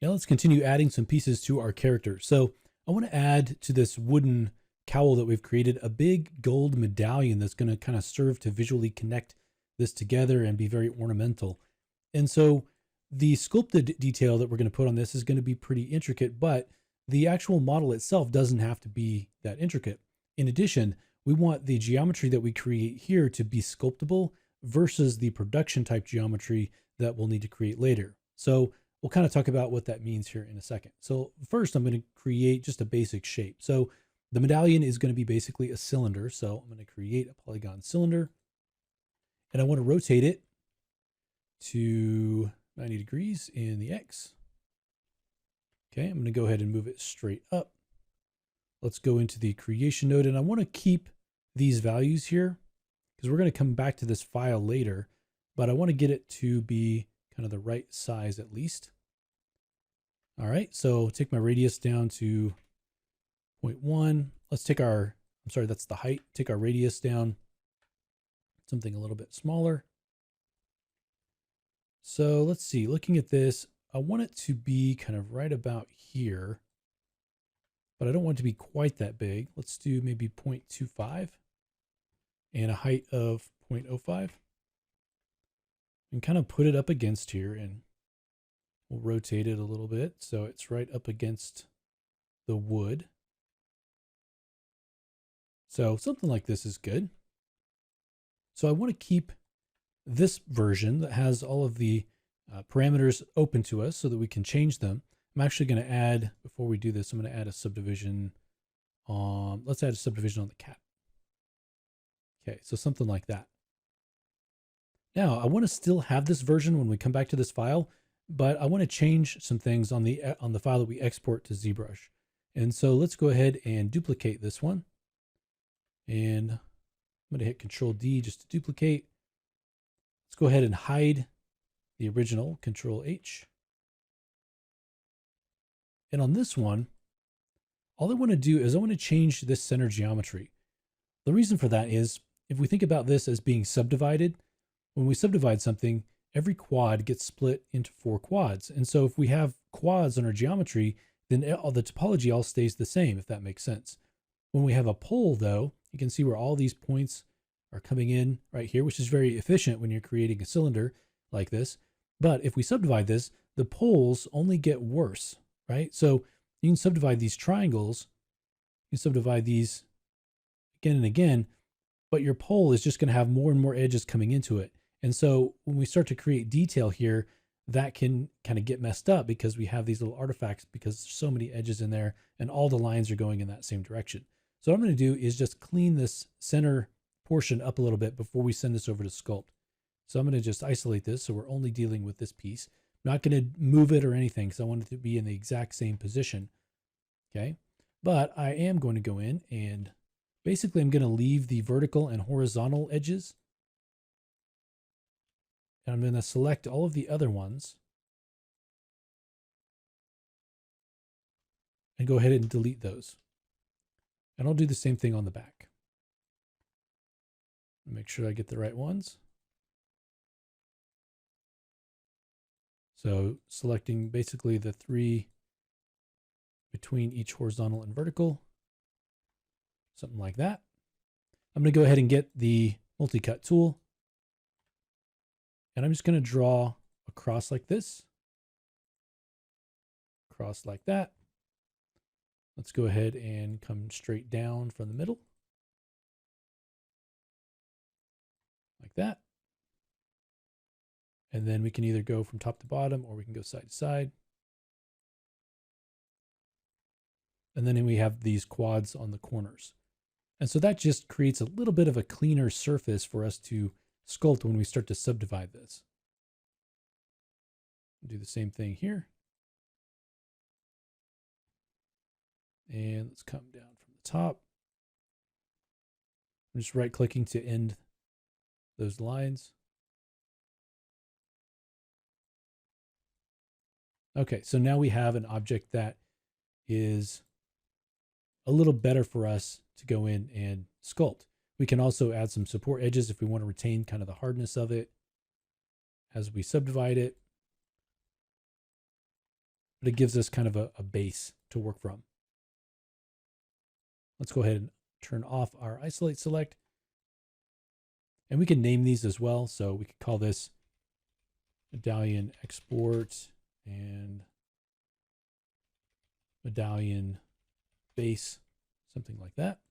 Now let's continue adding some pieces to our character. So I want to add to this wooden cowl that we've created a big gold medallion that's going to kind of serve to visually connect this together and be very ornamental. And so the sculpted detail that we're going to put on this is going to be pretty intricate, but the actual model itself doesn't have to be that intricate. In addition, we want the geometry that we create here to be sculptable versus the production type geometry that we'll need to create later. So we'll kind of talk about what that means here in a second. So first, I'm going to create just a basic shape. So the medallion is going to be basically a cylinder. So I'm going to create a polygon cylinder, and I want to rotate it to 90 degrees in the X. Okay, I'm going to go ahead and move it straight up. Let's go into the creation node, and I want to keep these values here because we're going to come back to this file later, but I want to get it to be kind of the right size at least. All right, so take my radius down to 0.1. Let's take our, I'm sorry, that's the height. Take our radius down, something a little bit smaller. So let's see, looking at this, I want it to be kind of right about here, but I don't want it to be quite that big. Let's do maybe 0.25 and a height of 0.05 and kind of put it up against here, and we'll rotate it a little bit so it's right up against the wood. So something like this is good. So I want to keep this version that has all of the parameters open to us so that we can change them. I'm actually going to add, before we do this, I'm going to add a subdivision on, let's add a subdivision on the cap. Okay, so something like that. Now I want to still have this version when we come back to this file, but I want to change some things on the file that we export to ZBrush. And so let's go ahead and duplicate this one. And I'm going to hit Control D just to duplicate. Let's go ahead and hide the original, Control H. And on this one, all I want to do is I want to change this center geometry. The reason for that is if we think about this as being subdivided, when we subdivide something, every quad gets split into 4 quads. And so if we have quads on our geometry, then all the topology all stays the same, if that makes sense. When we have a pole though, you can see where all these points are coming in right here, which is very efficient when you're creating a cylinder like this. But if we subdivide this, the poles only get worse, right? So you can subdivide these triangles, you can subdivide these again and again, but your pole is just going to have more and more edges coming into it. And so when we start to create detail here, that can kind of get messed up because we have these little artifacts because there's so many edges in there and all the lines are going in that same direction. So what I'm going to do is just clean this center portion up a little bit before we send this over to sculpt. So I'm going to just isolate this. So we're only dealing with this piece. I'm not going to move it or anything because I want it to be in the exact same position. Okay. But I am going to go in and basically I'm going to leave the vertical and horizontal edges. And I'm going to select all of the other ones and go ahead and delete those. And I'll do the same thing on the back. Make sure I get the right ones. So selecting basically the 3 between each horizontal and vertical, something like that. I'm going to go ahead and get the multi-cut tool. And I'm just going to draw a cross like this, cross like that. Let's go ahead and come straight down from the middle, like that. And then we can either go from top to bottom or we can go side to side. And then we have these quads on the corners. And so that just creates a little bit of a cleaner surface for us to sculpt when we start to subdivide this. Do the same thing here. And let's come down from the top. I'm just right clicking to end those lines. Okay, so now we have an object that is a little better for us to go in and sculpt. We can also add some support edges if we want to retain kind of the hardness of it as we subdivide it. but it gives us kind of a base to work from. Let's go ahead and turn off our isolate select. And we can name these as well. So we could call this medallion export and medallion base, something like that.